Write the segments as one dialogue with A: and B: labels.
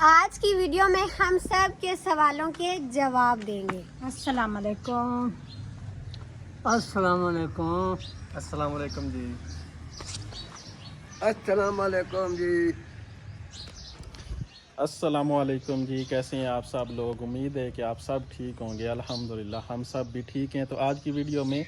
A: आज की वीडियो में हम सब के सवालों के जवाब देंगे।
B: अस्सलाम वालेकुम।
C: अस्सलाम वालेकुम।
D: अस्सलाम वालेकुम जी।
C: अस्सलाम वालेकुम जी।
D: अस्सलाम वालेकुम जी। कैसे हैं आप सब लोग? उम्मीद है कि आप सब ठीक होंगे। अल्हम्दुलिल्लाह हम सब भी ठीक हैं। तो आज की वीडियो में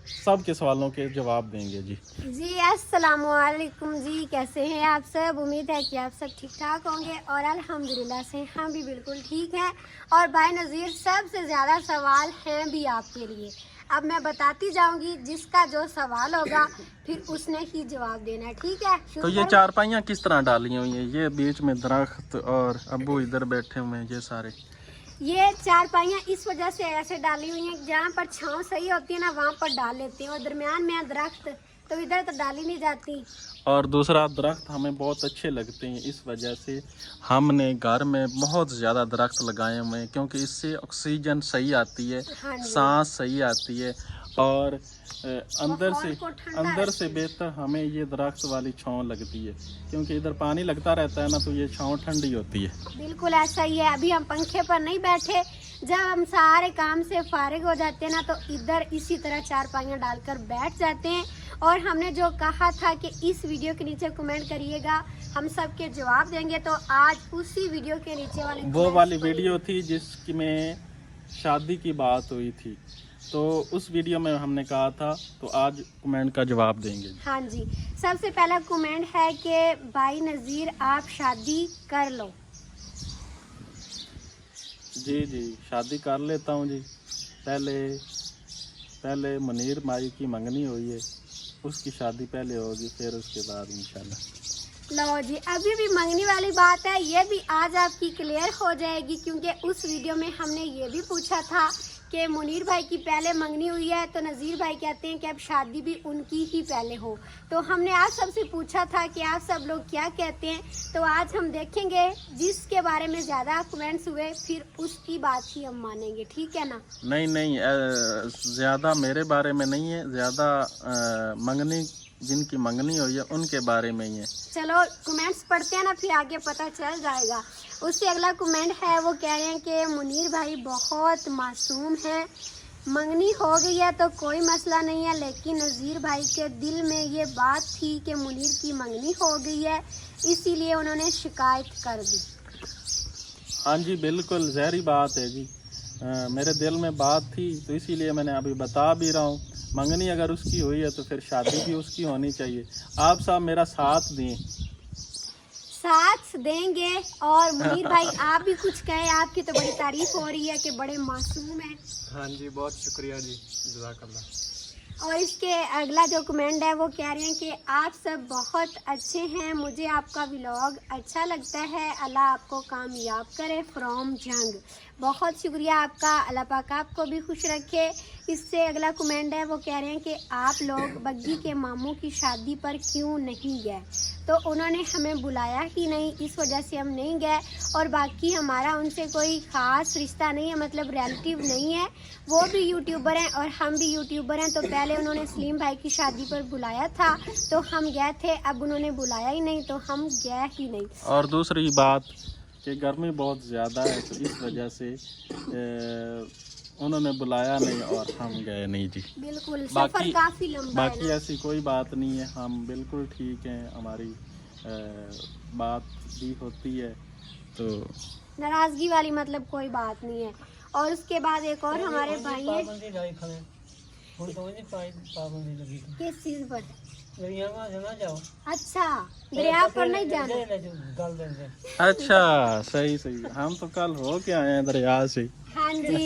D: सब के सवालों के जवाब देंगे जी।
A: जी अस्सलाम वालेकुम जी, कैसे हैं आप सब? उम्मीद है कि आप सब ठीक ठाक होंगे और अल्हम्दुलिल्लाह से हम भी बिल्कुल ठीक हैं। और भाई नज़ीर, सबसे ज़्यादा सवाल हैं भी आपके लिए। अब मैं बताती जाऊंगी, जिसका जो सवाल होगा फिर उसने ही जवाब देना, ठीक है?
D: तो ये चारपाइयाँ किस तरह डाली हुई हैं? ये बीच में दरख्त और अब्बू इधर बैठे हुए हैं, ये सारे
A: ये चारपाइयाँ इस वजह से ऐसे डाली हुई हैं, जहाँ पर छांव सही होती है ना वहाँ पर डाल लेते हैं, और दरमियान में दरख्त तो इधर तो डाली नहीं जाती।
D: और दूसरा दरख्त हमें बहुत अच्छे लगते हैं, इस वजह से हमने घर में बहुत ज़्यादा दरख्त लगाए हुए हैं, क्योंकि इससे ऑक्सीजन सही आती है,
A: हाँ जी।
D: सांस सही आती है, और अंदर से बेहतर हमें ये दरख्त वाली छाँव लगती है, क्योंकि इधर पानी लगता रहता है ना, तो ये छाँव ठंडी होती है।
A: बिल्कुल ऐसा ही है। अभी हम पंखे पर नहीं बैठे, जब हम सारे काम से फारिग हो जाते हैं ना तो इधर इसी तरह चारपाइयाँ डालकर बैठ जाते हैं। और हमने जो कहा था कि इस वीडियो के नीचे कमेंट करिएगा, हम सब के जवाब देंगे, तो आज उसी वीडियो के नीचे
D: वो वाली वीडियो थी जिसमें शादी की बात हुई थी, तो उस वीडियो में हमने कहा था, तो आज कमेंट का जवाब देंगे।
A: हाँ जी, सबसे पहला कमेंट है कि भाई नज़ीर आप शादी कर लो।
D: जी जी, शादी कर लेता हूँ जी। पहले मुनीर माई की मंगनी हुई है, उसकी शादी पहले होगी, फिर उसके बाद इंशाल्लाह।
A: लो जी, अभी भी मंगनी वाली बात है, ये भी आज आपकी क्लियर हो जाएगी, क्योंकि उस वीडियो में हमने ये भी पूछा था कि मुनीर भाई की पहले मंगनी हुई है, तो नज़ीर भाई कहते हैं कि अब शादी भी उनकी ही पहले हो। तो हमने आज सबसे पूछा था कि आप सब लोग क्या कहते हैं, तो आज हम देखेंगे जिसके बारे में ज़्यादा कमेंट्स हुए फिर उसकी बात ही हम मानेंगे, ठीक है ना?
D: नहीं, ज़्यादा मेरे बारे में नहीं है, ज़्यादा मंगनी जिनकी मंगनी हुई है उनके बारे में ही है।
A: चलो कमेंट्स पढ़ते हैं ना, फिर आगे पता चल जाएगा। उससे अगला कमेंट है, वो कह रहे हैं कि मुनीर भाई बहुत मासूम है, मंगनी हो गई है तो कोई मसला नहीं है, लेकिन नज़ीर भाई के दिल में ये बात थी कि मुनीर की मंगनी हो गई है, इसीलिए उन्होंने शिकायत कर दी।
D: हाँ जी, बिल्कुल ज़हरी बात है जी। मेरे दिल में बात थी, तो इसीलिए मैंने अभी बता भी रहा हूँ। मंगनी अगर उसकी हुई है तो फिर शादी भी उसकी होनी चाहिए। आप सब मेरा साथ दें।
A: साथ देंगे। और मुनीर भाई आप भी कुछ कहें, आपकी तो बड़ी तारीफ हो रही है कि बड़े मासूम हैं।
C: हाँ जी, बहुत शुक्रिया जी, जज़ाकल्लाह।
A: और इसके अगला जो कमेंट है, वो कह रहे हैं कि आप सब बहुत अच्छे हैं, मुझे आपका व्लॉग अच्छा लगता है, अल्लाह आपको कामयाब करे, फ्रॉम जंग। बहुत शुक्रिया आपका, अल्लाह पाक आपको भी खुश रखे। इससे अगला कमेंट है, वो कह रहे हैं कि आप लोग बग्गी के मामू की शादी पर क्यों नहीं गए? तो उन्होंने हमें बुलाया ही नहीं, इस वजह से हम नहीं गए। और बाकी हमारा उनसे कोई ख़ास रिश्ता नहीं है, मतलब रिलेटिव नहीं है। वो भी यूट्यूबर हैं और हम भी यूट्यूबर हैं। तो पहले उन्होंने सलीम भाई की शादी पर बुलाया था तो हम गए थे, अब उन्होंने बुलाया ही नहीं तो हम गए ही नहीं।
D: और दूसरी बात कि गर्मी बहुत ज़्यादा है, तो इस वजह से उन्होंने बुलाया नहीं और हम गए नहीं जी।
A: बिल्कुल, सफर काफी लंबा है
D: बाकी
A: ना?
D: ऐसी कोई बात नहीं है, हम बिल्कुल ठीक हैं, हमारी बात भी होती है, तो
A: नाराजगी वाली मतलब कोई बात नहीं है। और उसके बाद एक और हमारे भाई हैं, किस चीज पर? अच्छा, दरिया पर नहीं जाना।
D: अच्छा, सही, हम तो कल हो के आए हैं दरिया से।
A: हाँ जी,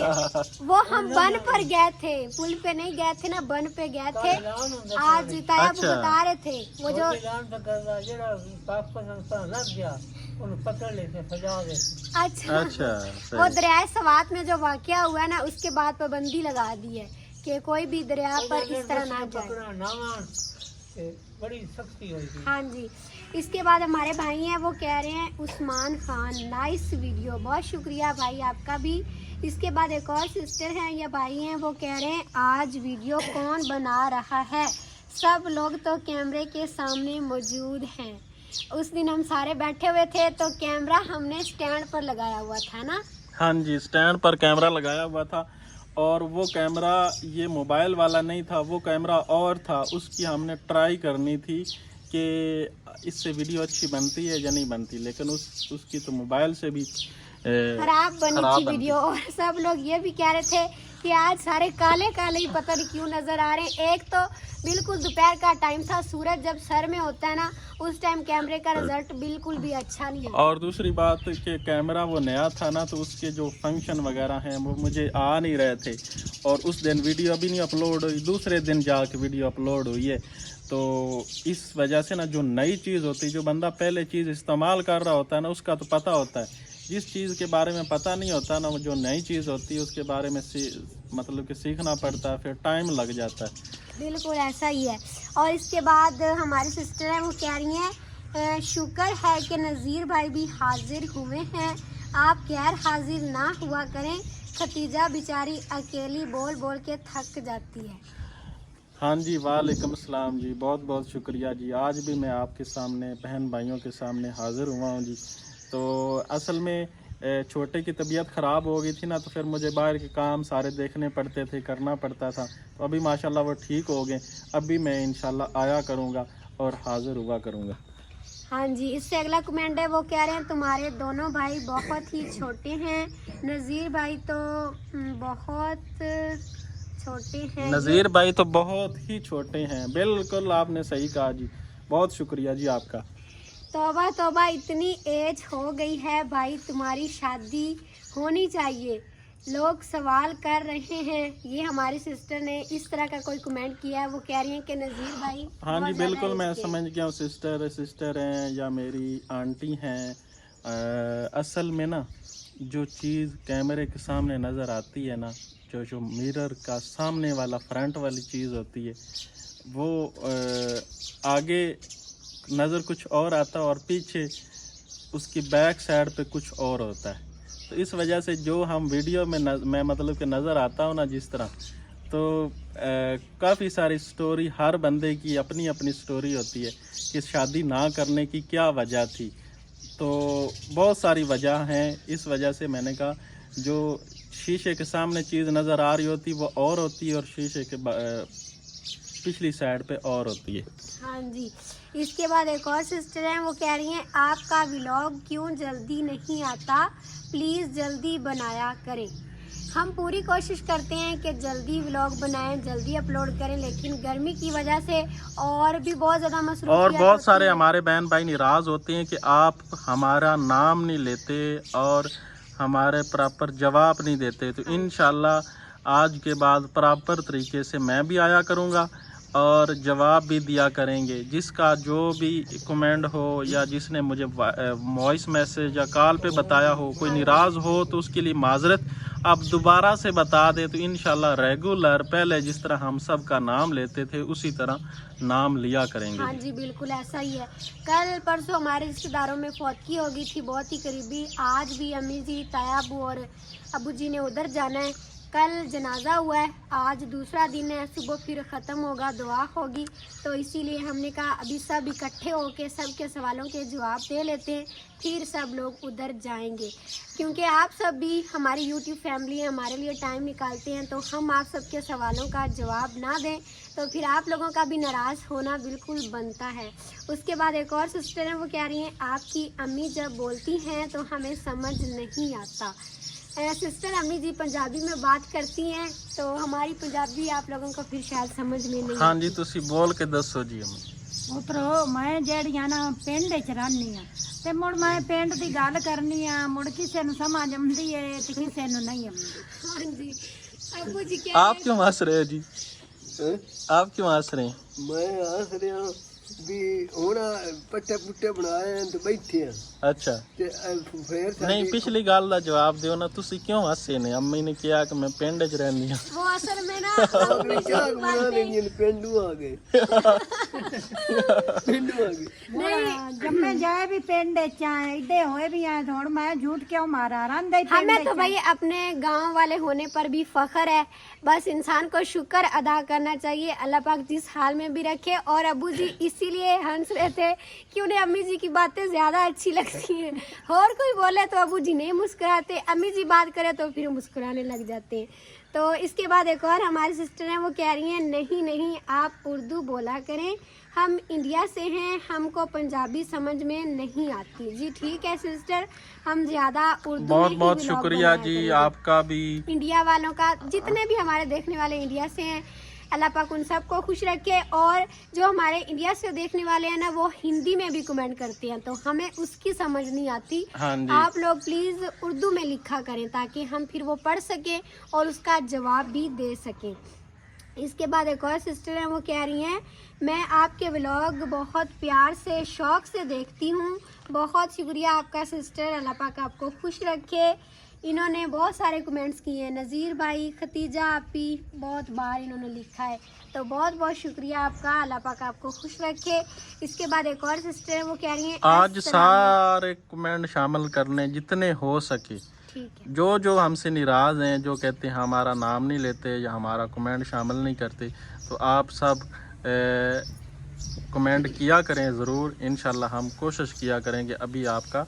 A: वो हम बन पर गए थे, पुल पे नहीं गए थे ना, बन पे गए थे। आज ताया
D: अच्छा।
A: बता रहे थे वो जो अच्छा
D: सही।
A: वो दरिया सवात में जो वाकया हुआ है ना, उसके बाद पाबंदी लगा दी है कि कोई भी दरिया पर इस तरह ना जाए।
C: बड़ी सख्ती हुई थी।
A: हाँ जी, इसके बाद हमारे भाई हैं, वो कह रहे हैं उस्मान खान नाइस वीडियो, बहुत शुक्रिया भाई आपका भी। इसके बाद एक और सिस्टर हैं या भाई हैं, वो कह रहे हैं आज वीडियो कौन बना रहा है? सब लोग तो कैमरे के सामने मौजूद हैं। उस दिन हम सारे बैठे हुए थे तो कैमरा हमने स्टैंड पर लगाया हुआ था ना।
D: हाँ जी, स्टैंड पर कैमरा लगाया हुआ था और वो कैमरा ये मोबाइल वाला नहीं था, वो कैमरा और था। उसकी हमने ट्राई करनी थी कि इससे वीडियो अच्छी बनती है या नहीं बनती, लेकिन उसकी तो मोबाइल से भी
A: खराब बनी थी वीडियो। और सब लोग ये भी कह रहे थे कि आज सारे काले काले ही पता नहीं क्यों नजर आ रहे हैं। एक तो बिल्कुल दोपहर का टाइम था, सूरज जब सर में होता है ना उस टाइम कैमरे का रिजल्ट बिल्कुल भी अच्छा नहीं है।
D: और दूसरी बात कि कैमरा वो नया था ना, तो उसके जो फंक्शन वगैरह हैं वो मुझे आ नहीं रहे थे और उस दिन वीडियो भी नहीं अपलोड हुई, दूसरे दिन जाके वीडियो अपलोड हुई है। तो इस वजह से ना जो नई चीज़ होती है, जो बंदा पहले चीज़ इस्तेमाल कर रहा होता है ना उसका तो पता होता है, जिस चीज़ के बारे में पता नहीं होता ना, वो जो नई चीज़ होती है उसके बारे में मतलब कि सीखना पड़ता है, फिर टाइम लग जाता है।
A: बिल्कुल ऐसा ही है। और इसके बाद हमारी सिस्टर है वो कह रही हैं शुक्र है कि नज़ीर भाई भी हाजिर हुए हैं, आप गैर हाजिर ना हुआ करें, खतीजा बेचारी अकेली बोल बोल के थक जाती है।
D: हाँ जी, वालेकुम सलाम जी, बहुत बहुत शुक्रिया जी। आज भी मैं आपके सामने बहन भाइयों के सामने हाज़िर हुआ हूँ जी। तो असल में छोटे की तबीयत ख़राब हो गई थी ना, तो फिर मुझे बाहर के काम सारे देखने पड़ते थे, करना पड़ता था। तो अभी माशाल्लाह वो ठीक हो गए, अभी मैं इंशाल्लाह आया करूँगा और हाज़िर हुआ करूँगा।
A: हाँ जी, इससे अगला कमेंट है वो कह रहे हैं तुम्हारे दोनों भाई बहुत ही छोटे हैं, नज़ीर भाई तो बहुत छोटे हैं।
D: नज़ीर भाई तो बहुत ही छोटे हैं, बिल्कुल आपने सही कहा जी, बहुत शुक्रिया जी आपका।
A: तौबा तौबा, इतनी एज हो गई है भाई, तुम्हारी शादी होनी चाहिए, लोग सवाल कर रहे हैं। ये हमारी सिस्टर ने इस तरह का कोई कमेंट किया है, वो कह रही हैं कि नज़ीर भाई
D: हाँ जी
A: बहुत ज़्यादा
D: बिल्कुल, मैं
A: एज के।
D: समझ गया हूँ, सिस्टर हैं या मेरी आंटी हैं। असल में ना जो चीज़ कैमरे के सामने नज़र आती है ना, जो मिरर का सामने वाला फ्रंट वाली चीज़ होती है, वो आगे नज़र कुछ और आता है और पीछे उसकी बैक साइड पे कुछ और होता है। तो इस वजह से जो हम वीडियो में मैं मतलब कि नज़र आता हूँ ना जिस तरह, तो काफ़ी सारी स्टोरी, हर बंदे की अपनी अपनी स्टोरी होती है कि शादी ना करने की क्या वजह थी। तो बहुत सारी वजह हैं, इस वजह से मैंने कहा जो शीशे के सामने चीज़ नज़र आ रही होती वो और होती है और शीशे के पिछली साइड पे और होती है।
A: हाँ जी, इसके बाद एक और सिस्टर हैं वो कह रही हैं आपका व्लॉग क्यों जल्दी नहीं आता, प्लीज़ जल्दी बनाया करें। हम पूरी कोशिश करते हैं कि जल्दी व्लॉग बनाएं, जल्दी अपलोड करें, लेकिन गर्मी की वजह से और भी बहुत ज़्यादा मसरूफियत
D: और बहुत सारे
A: होती है।
D: हमारे बहन भाई नाराज़ होते हैं कि आप हमारा नाम नहीं लेते और हमारे प्रॉपर जवाब नहीं देते। तो इंशाल्लाह आज के बाद प्रॉपर तरीके से मैं भी आया करूँगा और जवाब भी दिया करेंगे। जिसका जो भी कमेंट हो या जिसने मुझे वॉइस मैसेज या कॉल पे बताया हो, कोई नाराज़ हो तो उसके लिए माजरत। आप दोबारा से बता दें तो इंशाल्लाह रेगुलर पहले जिस तरह हम सब का नाम लेते थे उसी तरह नाम लिया करेंगे।
A: हाँ जी बिल्कुल ऐसा ही है। कल परसों हमारे रिश्तेदारों में फौतगी हो गई थी, बहुत ही करीबी। आज भी अम्मी जी, ताया अबू और अबू जी ने उधर जाना है। कल जनाजा हुआ है, आज दूसरा दिन है, सुबह फिर ख़त्म होगा, दुआ होगी। तो इसीलिए हमने कहा अभी सब इकट्ठे होके सबके सवालों के जवाब दे लेते हैं, फिर सब लोग उधर जाएंगे। क्योंकि आप सब भी हमारी यूट्यूब फैमिली है, हमारे लिए टाइम निकालते हैं, तो हम आप सबके सवालों का जवाब ना दें तो फिर आप लोगों का भी नाराज़ होना बिल्कुल बनता है। उसके बाद एक और सिस्टर हैं वो कह रही हैं आपकी अम्मी जब बोलती हैं तो हमें समझ नहीं आता। सिस्टर अम्मी जी पंजाबी में बात करती हैं तो हमारी पंजाबी आप लोगों को फिर शायद समझ में नहीं
D: हाँ जी, तुसी बोल के दसो जी।
B: उतरो मैं ਜਿਹੜੀਆਂ ਨਾ ਪਿੰਡ 'ਚ ਰਹਿੰਦੀ ਆ ਤੇ ਮੁੜ ਮੈਂ ਪਿੰਡ ਦੀ ਗੱਲ ਕਰਨੀ ਆ, ਮੁੜ ਕਿਸੇ ਨੂੰ ਸਮਝ ਆਉਂਦੀ ਏ ਤੇ ਕਿਸੇ ਨੂੰ ਨਹੀਂ ਆਉਂਦੀ।
A: हाँ जी अबू जी क्या
D: आप क्यों हंस रहे हो जी? आप क्यों हंस रहे हैं?
C: मैं हंस रहा भी ਹੁਣ ਪੱਟੇ ਪੁੱਟੇ ਬਣਾਏ ਤੇ ਬੈਠੇ ਆ
D: ਅੱਛਾ ਨਹੀਂ ਪਿਛਲੀ ਗੱਲ ਦਾ ਜਵਾਬ ਦਿਓ ਨਾ ਤੁਸੀਂ ਕਿਉਂ ਹੱਸੇ ਨੇ ਅੰਮੀ ਨੇ ਕਿਹਾ ਕਿ ਮੈਂ ਪਿੰਡ 'ਚ ਰਹਿੰਦੀ ਹਾਂ
A: वो असल में ना अम्मी जी की बातें-
C: ਪਿੰਡੂ ਆ ਗਏ
B: ਹੁਣ ਜੰਮੇ ਜਾਏ ਵੀ ਪਿੰਡ ਚ ਆ ਏਡੇ ਹੋਏ ਵੀ ਆ ਹੁਣ ਮੈਂ ਝੂਠ ਕਿਉਂ ਮਾਰਾ ਰਹਿੰਦਾ ਹੀ ਪਿੰਡ
A: हमें तो
B: ਚ।
A: भाई अपने गांव वाले होने पर भी फख्र है। बस इंसान को शुक्र अदा करना चाहिए, अल्लाह पाक जिस हाल में भी रखे। और अबू जी इसीलिए हंस रहे थे कि उन्हें अम्मी जी की बातें ज्यादा अच्छी लगती हैं। और कोई बोले तो अबू जी नहीं मुस्कुराते, अम्मी जी बात करे तो फिर मुस्कुराने लग जाते हैं। तो इसके बाद एक और हमारी सिस्टर हैं, वो कह रही हैं नहीं नहीं आप उर्दू बोला करें, हम इंडिया से हैं, हमको पंजाबी समझ में नहीं आती। जी ठीक है सिस्टर, हम ज़्यादा उर्दू
D: बहुत
A: में ही
D: बहुत
A: vlog
D: शुक्रिया
A: बनाया
D: जी
A: करेंगे।
D: आपका भी।
A: इंडिया वालों का, जितने भी हमारे देखने वाले इंडिया से हैं, अल्लाह पाक उन सबको खुश रखे। और जो हमारे इंडिया से देखने वाले हैं ना, वो हिंदी में भी कमेंट करते हैं तो हमें उसकी समझ नहीं आती।
D: हाँ जी
A: आप लोग प्लीज़ उर्दू में लिखा करें ताकि हम फिर वो पढ़ सकें और उसका जवाब भी दे सकें। इसके बाद एक और सिस्टर हैं, वो कह रही हैं मैं आपके व्लॉग बहुत प्यार से शौक़ से देखती हूँ। बहुत शुक्रिया आपका सिस्टर, अल्लाह पाक आपको खुश रखे। इन्होंने बहुत सारे कमेंट्स किए हैं, नज़ीर भाई, खतीजा आपी, बहुत बार इन्होंने लिखा है, तो बहुत बहुत शुक्रिया आपका, अल्लाह पाक आपको खुश रखे। इसके बाद एक और सिस्टर है, वो कह रही हैं
D: आज
A: अस्सलाम-
D: सारे कमेंट शामिल करने जितने हो सके।
A: ठीक है,
D: जो हमसे नाराज़ हैं, जो कहते हैं हमारा नाम नहीं लेते या हमारा कमेंट शामिल नहीं करते, तो आप सब कमेंट किया करें ज़रूर। इंशाल्लाह हम कोशिश किया करेंगे अभी आपका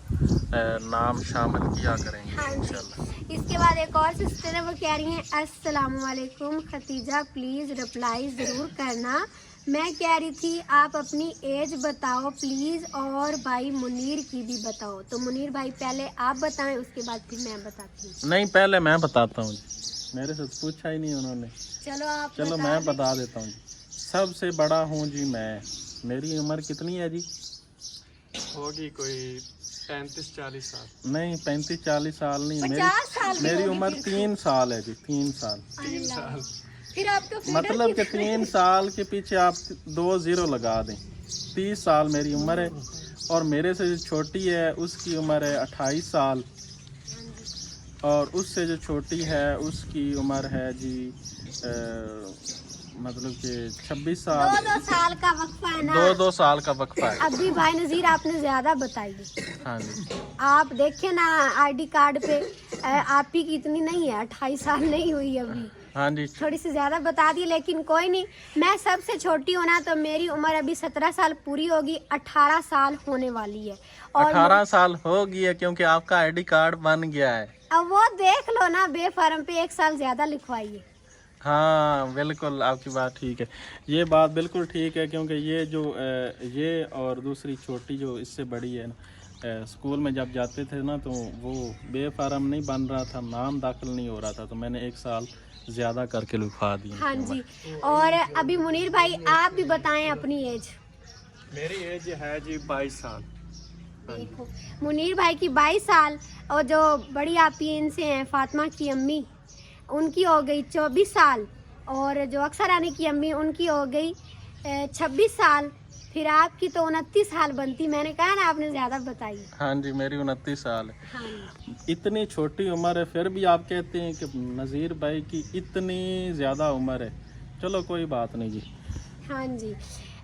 D: नाम शामिल किया करेंगे
A: हाँ जी।
D: इंशाल्लाह।
A: इसके बाद एक और सिस्टर है, वो कह रही हैं अस्सलाम वालेकुम खतीजा, प्लीज़ रिप्लाई ज़रूर करना। मैं कह रही थी आप अपनी एज बताओ प्लीज़, और भाई मुनीर की भी बताओ। तो मुनीर भाई पहले आप बताएं, उसके बाद फिर मैं बताती हूँ।
D: नहीं पहले मैं बताता हूँ जी, मेरे से पूछा ही नहीं उन्होंने।
A: चलो आप
D: चलो
A: बता
D: मैं
A: दें।
D: बता देता हूँ जी। सबसे बड़ा हूँ जी मैं। मेरी उम्र कितनी है जी?
C: होगी कोई 35-40 साल।
D: नहीं 35-40 साल नहीं,
A: 50 साल की
D: मेरी
A: होगी
D: उम्र
A: फिर।
D: 3 साल है जी, 3 साल।
A: अल्लाह। फिर आप तो freedom
D: मतलब
A: की-
D: कि 3 साल के पीछे आप 2 0 लगा दें। 30 साल मेरी उम्र है, और मेरे से जो छोटी है उसकी उम्र है 28 साल, और उससे जो छोटी है उसकी उम्र है जी मतलब कि 26 साल।
A: 2 साल का वक्फा है ना।
D: 2 साल का वक्फा है।
A: अभी भाई नज़ीर आपने ज़्यादा बताई।
D: हाँ जी
A: आप देखे ना आईडी कार्ड पे आप ही की इतनी नहीं है, 28 साल नहीं हुई अभी,
D: हाँ जी।
A: थोड़ी सी ज़्यादा बता दी, लेकिन कोई नहीं। मैं सबसे छोटी हूँ ना, तो मेरी उम्र अभी 17 साल पूरी होगी, 18 साल होने वाली है। और
D: 18 साल हो गई है क्योंकि आपका आईडी कार्ड बन गया है।
A: अब वो देख लो ना, बेफार्म पे 1 साल ज़्यादा लिखवाइए।
D: हाँ बिल्कुल आपकी बात ठीक है, ये बात बिल्कुल ठीक है। क्योंकि ये जो ये और दूसरी छोटी जो इससे बड़ी है ना, स्कूल में जब जाते थे ना तो वो बेफार्म नहीं बन रहा था, नाम दाखिल नहीं हो रहा था, तो मैंने 1 साल ज़्यादा करके लिखवा दिया।
A: हाँ जी। और अभी मुनीर भाई आप भी बताएं अपनी एज।
C: मेरी एज है जी 22 साल।
A: देखो मुनीर भाई की 22 साल, और जो बड़ी आपी इनसे हैं फातिमा की अम्मी, उनकी हो गई 24 साल, और जो अक्सर आने की अम्मी उनकी हो गई 26 साल। फिर आपकी तो 29 साल बनती। मैंने कहा ना आपने ज़्यादा बताई।
D: हाँ जी मेरी 29 साल है।
A: हाँ
D: इतनी छोटी उम्र है फिर भी आप कहते हैं कि नज़ीर भाई की इतनी ज़्यादा उम्र है। चलो कोई बात नहीं जी।
A: हाँ जी।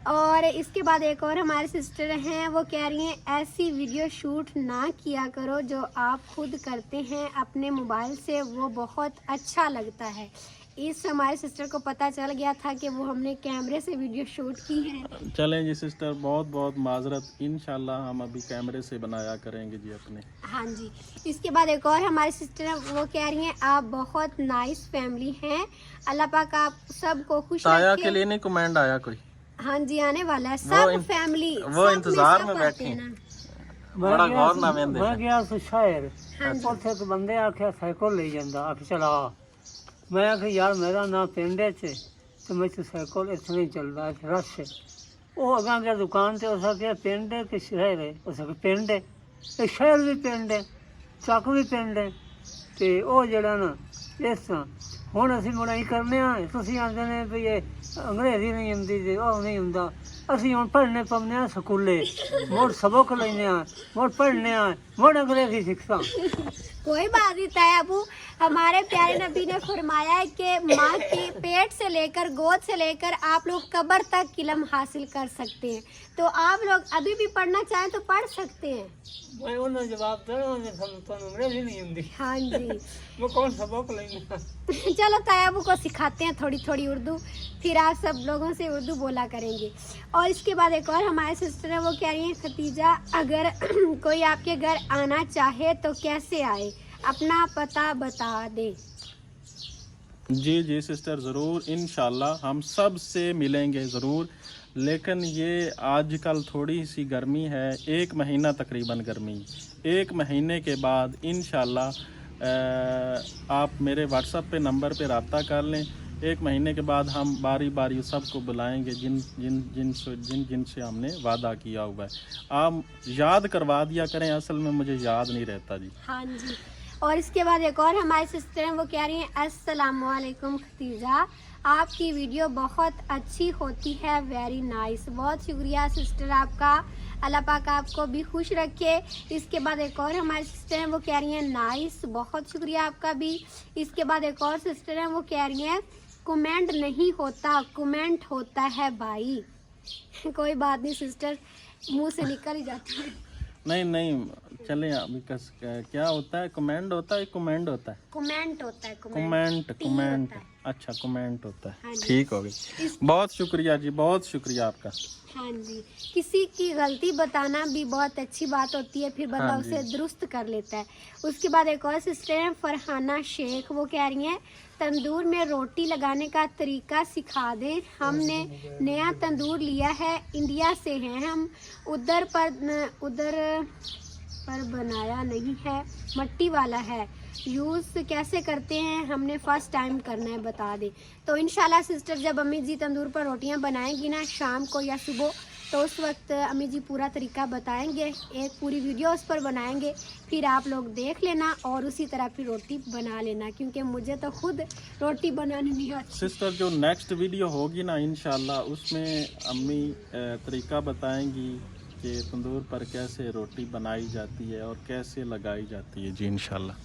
A: और इसके बाद एक और हमारे सिस्टर हैं, वो कह रही हैं ऐसी वीडियो शूट ना किया करो जो आप खुद करते हैं अपने मोबाइल से, वो बहुत अच्छा लगता है। इस हमारे सिस्टर को पता चल गया था कि वो हमने कैमरे से वीडियो शूट की है।
D: चलें जी सिस्टर, बहुत बहुत माजरत, इंशाल्लाह हम अभी कैमरे से बनाया करेंगे जी अपने।
A: हाँ जी। इसके बाद एक और हमारी सिस्टर हैं, वो कह रही हैं आप बहुत नाइस फैमिली हैं, अल्लाह पाक आप सबको खुश
D: ताया
A: रखे।
D: के लिए नहीं कमेंट आया कोई?
A: हाँ जी आने वाला है, सब फैमिली
D: वो इंतजार में बैठे
A: हैं
D: हैं।
A: ना।
D: बड़ा गौर ना वेंदे
C: मैं गया सी शहर,
A: हाँ जी।
C: ਉੱਥੇ ਇੱਕ ਬੰਦੇ ਆਖਿਆ ਸਾਈਕਲ ਲਈ ਜਾਂਦਾ, ਆਖ ਚਲਾ। ਮੈਂ ਆਖਿਆ ਯਾਰ ਮੇਰਾ ਨਾਂ ਪਿੰਡ 'ਚ ਤੇ ਮੈਨੂੰ ਸਾਈਕਲ ਇੱਥੇ ਨਹੀਂ ਚੱਲਦਾ, ਇੱਥੇ ਰਸ਼ ਹੈ। ਉਹ ਅਗਾਂ ਗਿਆ ਦੁਕਾਨ ਤੇ, ਉਸ ਆਖਿਆ ਪਿੰਡ ਹੈ ਕਿ ਸ਼ਹਿਰ ਹੈ? ਉਸ ਆਖਿਆ ਪਿੰਡ ਹੈ। ਇਹ ਸ਼ਹਿਰ ਵੀ ਪਿੰਡ ਹੈ, ਚੱਕ ਵੀ ਪਿੰਡ ਹੈ। ਤੇ ਉਹ ਜਿਹੜਾ ਨਾ ਇਸ ਤਰ੍ਹਾਂ ਹੁਣ ਅਸੀਂ ਮੁੜਾਈ ਕਰਨੇ ਆ, ਤੁਸੀਂ ਆਂਦੇ ਨੇ ਵੀ ਇਹ ਅੰਗਰੇਜ਼ੀ ਨਹੀਂ ਹੁੰਦੀ ਤੇ ਉਹ ਨਹੀਂ ਹੁੰਦਾ। ਅਸੀਂ ਹੁਣ ਪੜ੍ਹਨੇ ਪਵਨੇ ਆ ਸਕੂਲੇ ਮੋੜ ਸਬਕ ਲੈਨੇ ਆ ਮੋੜ पढ़ने आ मोड़ अंग्रेजी शिक्षा।
A: कोई बात नहीं तायाबू, हमारे प्यारे नबी ने फरमाया है कि माँ के पेट से लेकर गोद से लेकर आप लोग कब्र तक इल्म हासिल कर सकते हैं। तो आप लोग अभी भी पढ़ना चाहें तो पढ़ सकते हैं।
C: मैं उन्हें जवाब दे तो अंग्रेजी नहीं हिंदी
A: हाँ जी
C: वो कौन सबक लेना।
A: चलो तायाबू को सिखाते हैं थोड़ी थोड़ी उर्दू, फिर आप सब लोगों से उर्दू बोला करेंगे। और इसके बाद एक और हमारे सिस्टर है, वो कह रही हैं खतीजा अगर कोई आपके घर आना चाहे तो कैसे आए, अपना पता बता दे।
D: जी जी सिस्टर, ज़रूर इंशाल्लाह हम सब से मिलेंगे ज़रूर, लेकिन ये आजकल थोड़ी सी गर्मी है, 1 महीना तकरीबन गर्मी, 1 महीने के बाद इंशाल्लाह आप मेरे व्हाट्सएप पे नंबर पे रब्ता कर लें। 1 महीने के बाद हम बारी बारी सबको बुलाएंगे जिनसे हमने वादा किया हुआ है। आप याद करवा दिया करें, असल में मुझे याद नहीं रहता जी।
A: हाँ जी। और इसके बाद एक और हमारी सिस्टर हैं, वो कह रही हैं अस्सलामुअलैकुम खतीजा, आपकी वीडियो बहुत अच्छी होती है, वेरी नाइस। बहुत शुक्रिया सिस्टर आपका, अल्लाह पाक आपको भी खुश रखे। इसके बाद एक और हमारी सिस्टर हैं, वो कह रही हैं नाइस, बहुत शुक्रिया आपका भी। इसके बाद एक और सिस्टर हैं, वो कह रही हैं कमेंट नहीं होता, कमेंट होता है भाई। कोई बात नहीं सिस्टर, मुंह से निकल ही जाता है।
D: नहीं चले अभी क्या होता है, कमेंट होता है, कमेंट होता है,
A: कमेंट होता है,
D: कमेंट अच्छा कमेंट होता
A: हाँ
D: है,
A: जी।
D: ठीक हो गई। बहुत शुक्रिया जी, बहुत शुक्रिया आपका।
A: हाँ जी, किसी की गलती बताना भी बहुत अच्छी बात होती है, फिर बंदा
D: हाँ जी।
A: उसे दुरुस्त कर लेता है। उसके बाद एक और सिस्टर हैं फरहाना शेख, वो कह रही हैं तंदूर में रोटी लगाने का तरीका सिखा दें, हमने नया तंदूर लिया है, इंडिया से हैं हम, उधर पर बनाया नहीं है, मट्टी वाला है, यूज़ कैसे करते हैं, हमने फर्स्ट टाइम करना है, बता दें। तो इंशाल्लाह सिस्टर जब अम्मी जी तंदूर पर रोटियां बनाएंगी ना शाम को या सुबह, तो उस वक्त अम्मी जी पूरा तरीका बताएंगे, एक पूरी वीडियो उस पर बनाएंगे, फिर आप लोग देख लेना और उसी तरह फिर रोटी बना लेना, क्योंकि मुझे तो खुद रोटी बनानी नहीं आती।
D: सिस्टर जो नेक्स्ट वीडियो होगी ना इंशाल्लाह उसमें अम्मी तरीका बताएंगी कि तंदूर पर कैसे रोटी बनाई जाती है और कैसे लगाई जाती है जी इंशाल्लाह।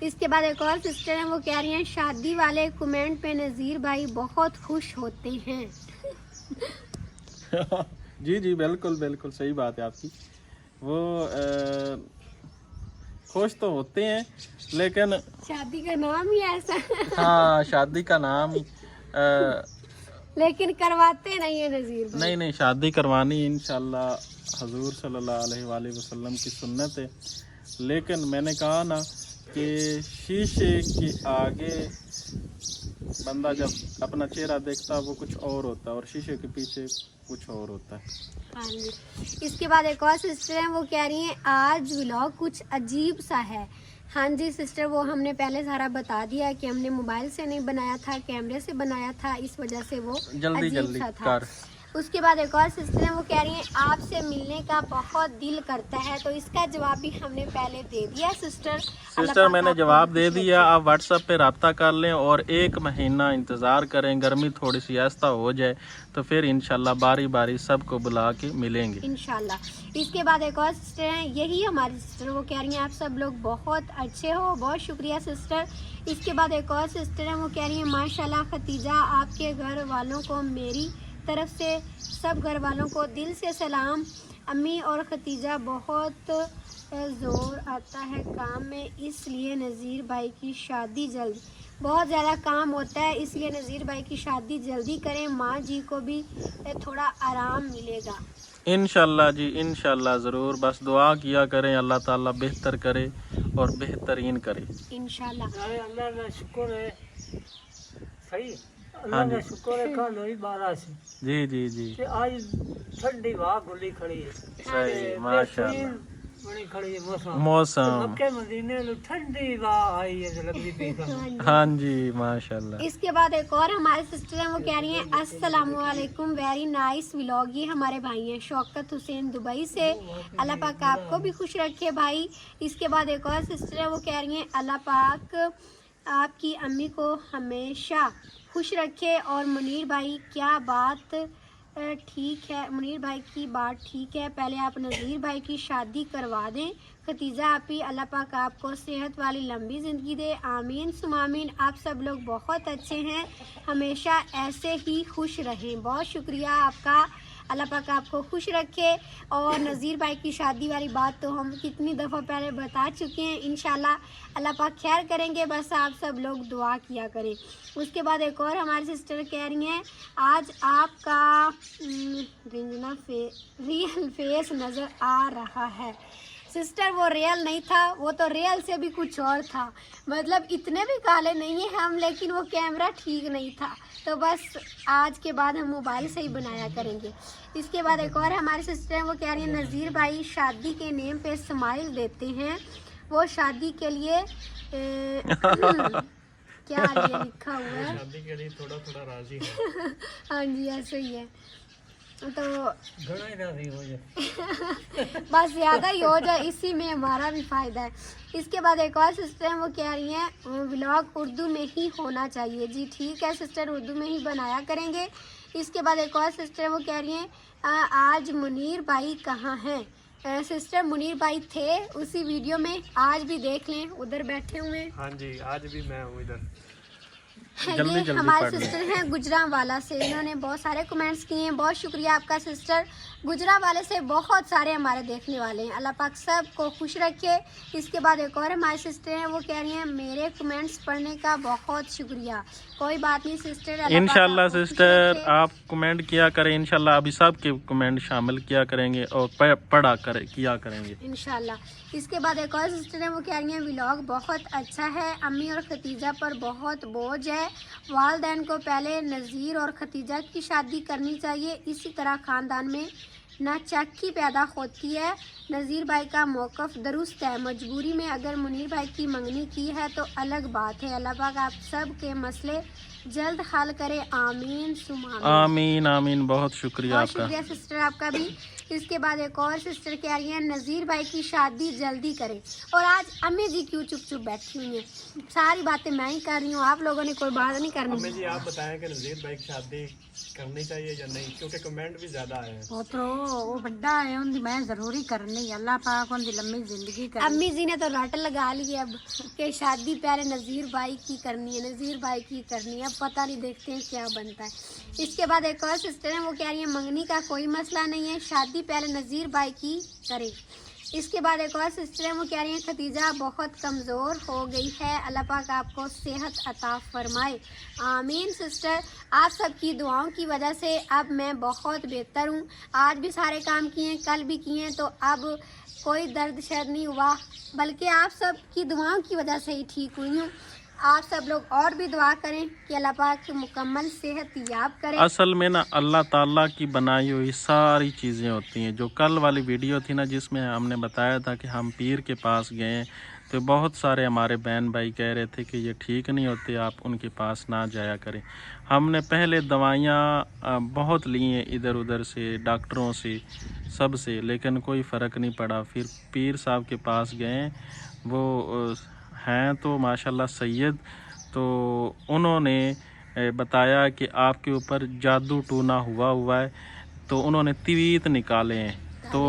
A: इसके बाद एक और सिस्टर हैं, वो कह रही हैं शादी वाले कमेंट पे नज़ीर भाई बहुत खुश होते हैं।
D: जी जी बिल्कुल बिल्कुल सही बात है आपकी, वो खुश तो होते हैं लेकिन
A: शादी का नाम ही ऐसा
D: हाँ शादी का नाम ही
A: लेकिन करवाते नहीं है नज़ीर भाई।
D: नहीं शादी करवानी इंशाल्लाह हजूर सल्लल्लाहु अलैहि वसल्लम की सुन्नत है, लेकिन मैंने कहा ना कि शीशे के आगे बंदा जब अपना चेहरा देखता है वो कुछ और होता है और शीशे के पीछे कुछ और होता है।
A: हाँ जी। इसके बाद एक और सिस्टर हैं, वो कह रही हैं आज व्लॉग कुछ अजीब सा है। हाँ जी सिस्टर, वो हमने पहले सारा बता दिया कि हमने मोबाइल से नहीं बनाया था, कैमरे से बनाया था, इस वजह से वो अजीब सा था। उसके बाद एक और सिस्टर हैं, वो कह रही हैं आपसे मिलने का बहुत दिल करता है, तो इसका जवाब भी हमने पहले दे दिया सिस्टर
D: मैंने जवाब दे दिया। आप व्हाट्सएप पे रब्ता कर लें और 1 महीना इंतज़ार करें, गर्मी थोड़ी सी ऐसा हो जाए तो फिर इंशाल्लाह बारी बारी सबको बुला के मिलेंगे
A: इंशाल्लाह। इसके बाद एक और सिस्टर हैं, यही हमारी सिस्टर, वो कह रही हैं आप सब लोग बहुत अच्छे हो, बहुत शुक्रिया सिस्टर। इसके बाद एक और सिस्टर हैं, वो कह रही हैं माशाल्लाह खतीजा आपके घर वालों को मेरी तरफ से सब घर वालों को दिल से सलाम। अम्मी और खतीजा बहुत ज़ोर आता है काम में, इसलिए नज़ीर भाई की शादी जल्द, बहुत ज़्यादा काम होता है, इसलिए नज़ीर भाई की शादी जल्दी करें, माँ जी को भी थोड़ा आराम मिलेगा।
D: इंशाल्लाह जी इंशाल्लाह ज़रूर, बस दुआ किया करें, अल्लाह ताला बेहतर करे और बेहतरीन करे
A: इंशाल्लाह।
C: अल्लाह का शुक्र है, सही अल्लाह का शुक्र है, कल हुई 12 से
D: जी
C: आज ठंडी हवा खुली खड़ी है,
D: सही माशाल्लाह
C: बड़ी खड़ी है
D: मौसम
C: मक्के मदीने में ठंडी हवा आई है लगदी पई है।
D: हाँ जी माशाल्लाह।
A: इसके बाद एक और हमारे सिस्टर हैं, वो कह रही हैं अस्सलामुअलैकुम, वेरी नाइस व्लॉग। ये हमारे भाई हैं शौकत हुसैन दुबई से, अल्लाह पाक आपको भी खुश रखे भाई। इसके बाद एक और सिस्टर है, वो कह रही हैं अल्लाह पाक आपकी अम्मी को हमेशा खुश रखे, और मुनीर भाई क्या बात ठीक है मुनीर भाई की बात ठीक है, पहले आप नज़ीर भाई की शादी करवा दें। खतीजा आपी, अल्लाह पाक आपको सेहत वाली लंबी ज़िंदगी दे, आमीन सुमामीन। आप सब लोग बहुत अच्छे हैं, हमेशा ऐसे ही खुश रहें। बहुत शुक्रिया आपका, अल्लाह पाक आपको खुश रखे। और नज़ीर भाई की शादी वाली बात तो हम कितनी दफ़ा पहले बता चुके हैं, इंशाल्लाह अल्लाह पाक खैर करेंगे, बस आप सब लोग दुआ किया करें। उसके बाद एक और हमारी सिस्टर कह रही हैं, आज आपका रियल फेस नज़र आ रहा है। सिस्टर वो रियल नहीं था, वो तो रियल से भी कुछ और था। मतलब इतने भी काले नहीं हैं हम, लेकिन वो कैमरा ठीक नहीं था, तो बस आज के बाद हम मोबाइल से ही बनाया करेंगे। इसके बाद एक और हमारी सिस्टर हैं, वो कह रही हैं नज़ीर भाई शादी के नेम पे स्माइल देते हैं, वो शादी के लिए क्या ये लिखा हुआ है,
D: शादी के लिए थोड़ा थोड़ा राजी है।
A: हाँ जी ऐसे ही है, तो
C: घना ही राजी हो जाए।
A: बस ज़्यादा ही हो जाए, इसी में हमारा भी फ़ायदा है। इसके बाद एक और सिस्टर हैं, वो कह रही हैं व्लॉग उर्दू में ही होना चाहिए। जी ठीक है सिस्टर, उर्दू में ही बनाया करेंगे। इसके बाद एक और सिस्टर वो कह रही हैं आज मुनीर भाई कहाँ हैं। सिस्टर मुनीर भाई थे उसी वीडियो में, आज भी देख लें, उधर बैठे हुए हैं।
D: हाँ जी, आज भी मैं हूँ इधर।
A: ये हमारे सिस्टर हैं गुजरांवाला से, इन्होंने बहुत सारे कमेंट्स किए हैं, बहुत शुक्रिया आपका सिस्टर। गुजरांवाले से बहुत सारे हमारे देखने वाले हैं, अल्लाह पाक सब को खुश रखे। इसके बाद एक और हमारी सिस्टर हैं, वो कह रही हैं मेरे कमेंट्स पढ़ने का बहुत शुक्रिया। कोई बात नहीं सिस्टर,
D: इंशाल्लाह सिस्टर आप कमेंट किया करें, इंशाल्लाह अभी सब के कमेंट शामिल किया करेंगे और पढ़ा किया करेंगे
A: इंशाल्लाह। इसके बाद एक और सिस्टर है, वो कह रही हैं व्लॉग बहुत अच्छा है, अम्मी और खतीजा पर बहुत बोझ है, वालदैन को पहले नज़ीर और खतीजा की शादी करनी चाहिए, इसी तरह ख़ानदान में नाचक्की पैदा होती है। नज़ीर भाई का मौक़िफ़ दुरुस्त है, मजबूरी में अगर मुनीर भाई की मंगनी की है तो अलग बात है। अल्लाह पाक आप सब के मसले जल्द हल करे, आमीन सुमा
D: आमीन आमीन। बहुत शुक्रिया
A: बहुत
D: आपका।
A: शुक्रिया सिस्टर आपका भी। इसके बाद एक और सिस्टर कह रही हैं नज़ीर भाई की शादी जल्दी करें। और आज अम्मी जी क्यों चुप चुप बैठी हुई हैं, सारी बातें मैं ही कर रही हूँ, आप लोगों ने कोई बात नहीं करनी।
E: अम्मी जी आप बताएं कि नज़ीर भाई की शादी करनी चाहिए या नहीं, क्योंकि कमेंट भी ज़्यादा आए हैं।
B: वो बड़ा है, उनकी मैं जरूरी करनी, अल्लाह पाक उनकी लंबी जिंदगी करे।
A: अम्मी जी ने तो रट लगा ली है अब कि शादी पहले नज़ीर भाई की करनी है, नज़ीर भाई की करनी है, अब पता नहीं, देखते हैं क्या बनता है। इसके बाद एक और सिस्टर है, वो कह रही है मंगनी का कोई मसला नहीं है, शादी पहले नज़ीर भाई की करे। इसके बाद एक और सिस्टर है, वो कह रही हैं खतीजा बहुत कमज़ोर हो गई है, अल्लाह पाक आपको सेहत अता फरमाए, आमीन। सिस्टर आप सबकी दुआओं की वजह से अब मैं बहुत बेहतर हूँ, आज भी सारे काम किए, कल भी किए, तो अब कोई दर्द शर्द नहीं हुआ, बल्कि आप सब की दुआओं की वजह से ही ठीक हुई हूँ। आप सब लोग और भी दुआ करें कि अल्लाह पाक मुकम्मल सेहत याब करें।
D: असल में ना अल्लाह ताला की बनाई हुई सारी चीज़ें होती हैं। जो कल वाली वीडियो थी ना, जिसमें हमने बताया था कि हम पीर के पास गए, तो बहुत सारे हमारे बहन भाई कह रहे थे कि ये ठीक नहीं होते, आप उनके पास ना जाया करें। हमने पहले दवाइयाँ बहुत ली हैं इधर उधर से, डॉक्टरों से, सब से, लेकिन कोई फ़र्क नहीं पड़ा। फिर पीर साहब के पास गए, वो हैं तो माशाल्लाह सैयद, तो उन्होंने बताया कि आपके ऊपर जादू टूना हुआ है, तो उन्होंने तवीज़ निकाले हैं, तो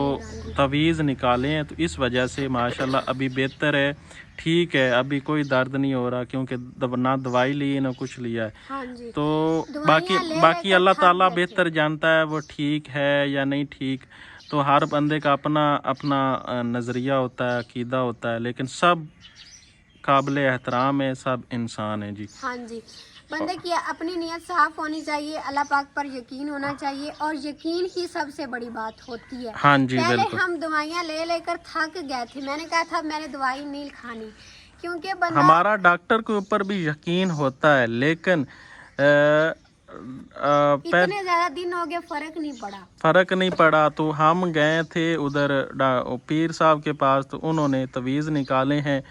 D: तवीज़ निकाले हैं, तो इस वजह से माशाल्लाह अभी बेहतर है, ठीक है, अभी कोई दर्द नहीं हो रहा, क्योंकि ना दवाई ली है ना कुछ लिया है।
A: हाँ जी।
D: तो
A: दवाइयाँ ले
D: बाकी
A: लेकर
D: अल्लाह
A: थक
D: ताला
A: गए थे।
D: बेहतर जानता है वो ठीक है या नहीं ठीक। तो हर बंदे का अपना अपना नज़रिया होता है, अकीदा होता है, लेकिन सब काबिल एहतराम है, सब इंसान है जी।
A: हाँ जी, बंदे की अपनी नीयत साफ होनी चाहिए, अल्लाह पाक पर यकीन होना चाहिए, और यकीन ही सबसे बड़ी बात होती है।
D: हाँ जी
A: पहले
D: बिल्कुल।
A: हम दवाइयाँ ले लेकर थक गए थे, मैंने कहा था मैंने दवाई नहीं खानी, क्योंकि बंदा
D: हमारा डॉक्टर के ऊपर भी यकीन होता है, लेकिन
A: इतने ज़्यादा दिन हो गए
D: फ़र्क नहीं पड़ा। तो हम गए थे उधर पीर साहब के पास, तो उन्होंने तवीज़ निकाले हैं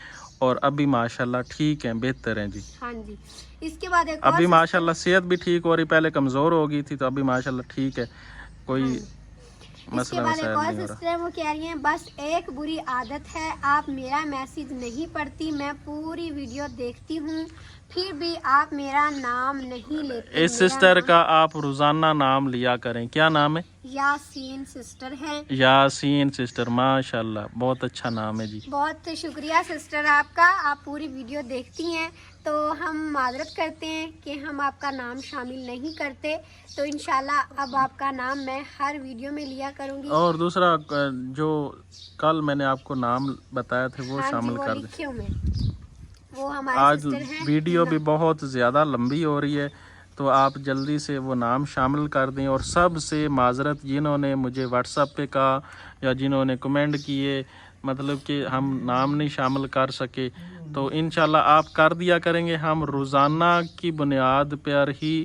D: और अभी माशाल्लाह ठीक हैं, बेहतर हैं जी।
A: हाँ जी। इसके बाद एक
D: अभी
A: और
D: माशाल्लाह सेहत भी ठीक हो रही, पहले कमज़ोर हो गई थी, तो अभी माशाल्लाह ठीक है, कोई
A: इसके
D: मसला
A: बाद एक
D: मसाइल
A: और
D: नहीं हो
A: सिस्टर है, वो कह रही हैं बस एक बुरी आदत है, आप मेरा मैसेज नहीं पढ़ती, मैं पूरी वीडियो देखती हूँ फिर भी आप मेरा नाम नहीं लेते।
D: इस
A: मेरा
D: सिस्टर
A: नाम
D: का आप रोज़ाना नाम लिया करें। क्या नाम है?
A: यासीन सिस्टर है।
D: यासीन सिस्टर, माशाल्लाह, बहुत अच्छा नाम है जी।
A: बहुत शुक्रिया सिस्टर आपका, आप पूरी वीडियो देखती हैं तो हम माजरत करते हैं कि हम आपका नाम शामिल नहीं करते, तो इंशाल्लाह अब आपका नाम मैं हर वीडियो में लिया करूँगी।
D: और दूसरा जो कल मैंने आपको नाम बताया थे वो
A: हाँ जी,
D: शामिल
A: वो
D: कर दें।
A: लिखे हुए वो हमारे
D: आज
A: सिस्टर हैं।
D: वीडियो भी बहुत ज़्यादा लंबी हो रही है, तो आप जल्दी से वो नाम शामिल कर दें। और सबसे माजरत जिन्होंने मुझे व्हाट्सएप पे कहा या जिन्होंने कमेंट किए, मतलब कि हम नाम नहीं शामिल कर सके, तो इंशाल्लाह आप कर दिया करेंगे। हम रोज़ाना की बुनियाद पर ही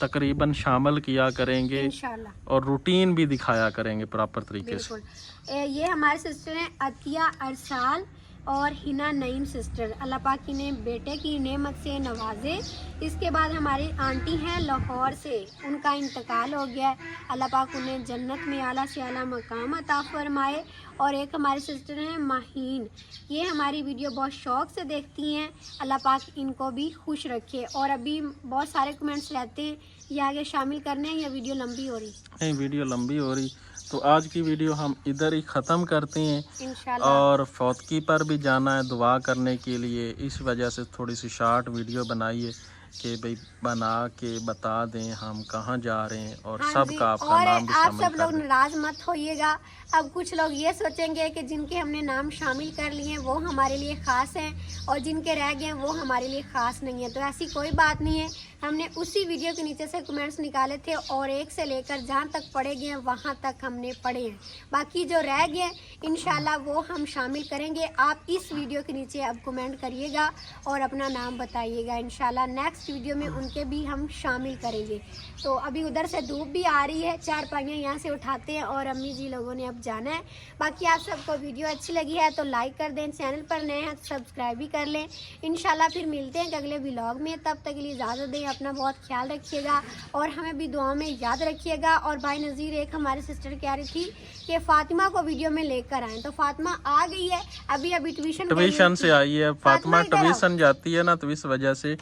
D: तकरीबन शामिल किया करेंगे
A: इंशाल्लाह
D: और रूटीन भी दिखाया करेंगे प्रॉपर तरीके से।
A: बिल्कुल। ये हमारे सिस्टर हैं अतिया अरसाल और हिना नईम सिस्टर, अल्लाह पाक इन्हें बेटे की नेमत से नवाजे। इसके बाद हमारी आंटी हैं लाहौर से, उनका इंतकाल हो गया है, अल्लाह पाक उन्हें जन्नत में आला से आला मकाम अता फरमाए। और एक हमारे सिस्टर हैं माहीन, ये हमारी वीडियो बहुत शौक़ से देखती हैं, अल्लाह पाक इनको भी खुश रखे। और अभी बहुत सारे कमेंट्स रहते हैं, ये आगे शामिल करने हैं या वीडियो लंबी हो रही?
D: नहीं, वीडियो लंबी हो रही, तो आज की वीडियो हम इधर ही ख़त्म करते हैं।
A: इंशाल्लाह।
D: और फौतगी पर भी जाना है दुआ करने के लिए, इस वजह से थोड़ी सी शॉर्ट वीडियो बनाई है कि भाई बना के बता दें हम कहाँ जा रहे हैं और
A: हाँ
D: सबका
A: जी,
D: आपका
A: और
D: नाम भी
A: आप
D: शामिल
A: सब लोग
D: कर दें।
A: नाराज मत होइएगा। अब कुछ लोग ये सोचेंगे कि जिनके हमने नाम शामिल कर लिए हैं वो हमारे लिए ख़ास हैं और जिनके रह गए हैं वो हमारे लिए ख़ास नहीं है, तो ऐसी कोई बात नहीं है। हमने उसी वीडियो के नीचे से कमेंट्स निकाले थे और एक से लेकर जहाँ तक पढ़े गए हैं वहाँ तक हमने पढ़े हैं, बाकी जो रह गए इंशाल्लाह वो हम शामिल करेंगे। आप इस वीडियो के नीचे अब कमेंट करिएगा और अपना नाम बताइएगा, इंशाल्लाह नेक्स्ट वीडियो में उनके भी हम शामिल करेंगे। तो अभी उधर से धूप भी आ रही है, चार पाइयाँ यहाँ से उठाते हैं और अम्मी जी लोगों ने अब जाना है। बाकी आप सबको वीडियो अच्छी लगी है तो लाइक कर दें, चैनल पर नए हैं तो सब्सक्राइब भी कर लें। इंशाल्लाह फिर मिलते हैं अगले व्लॉग में, तब तक के लिए इजाज़त दें, अपना बहुत ख्याल रखिएगा और हमें भी दुआ में याद रखिएगा। और भाई नज़ीर, एक हमारी सिस्टर कह रही थी कि फ़ातिमा को वीडियो में लेकर आएँ, तो फ़ातिमा आ गई है, अभी ट्यूशन
D: से आई है। फातिमा
A: इधर आओ।
D: ट्यूशन जाती है ना, तो इस वजह से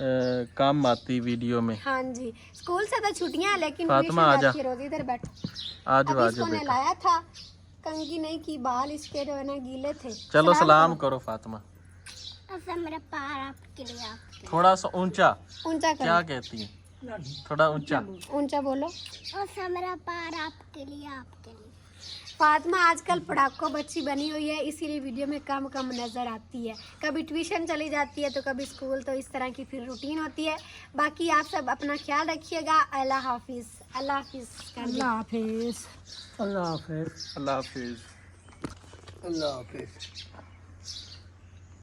D: काम आती वीडियो में।
A: हाँ जी, स्कूल से तो छुट्टियां हैं लेकिन
D: फातिमा
A: ट्यूशन
D: आजा,
A: जाती है रोज। इधर बैठ।
D: आज
A: अभी
D: आज
A: इसको
D: बेटा,
A: नहलाया था, कंघी नहीं की, बाल इसके जो है ना गीले थे।
D: चलो सलाम करो फातिमा।
A: ऐसा मेरा पैर आपके लिए
D: थोड़ा सा ऊंचा,
A: ऊंचा
D: क्या
A: करो,
D: कहती है, थोड़ा ऊंचा।
A: ऊंचा बोलो। ऐसा मेरा पैर आपके लिए। फातिमा आजकल पढ़ाको बच्ची बनी हुई है, इसीलिए वीडियो में कम कम नज़र आती है, कभी ट्यूशन चली जाती है तो कभी स्कूल, तो इस तरह की फिर रूटीन होती है। बाकी आप सब अपना ख्याल रखिएगा। अल्लाह हाफिज़। अल्लाह हाफिज़।
B: अल्लाह हाफिज़।
C: अल्लाह हाफिज़।
D: अल्लाह हाफिज़।
C: अल्लाह हाफिज़।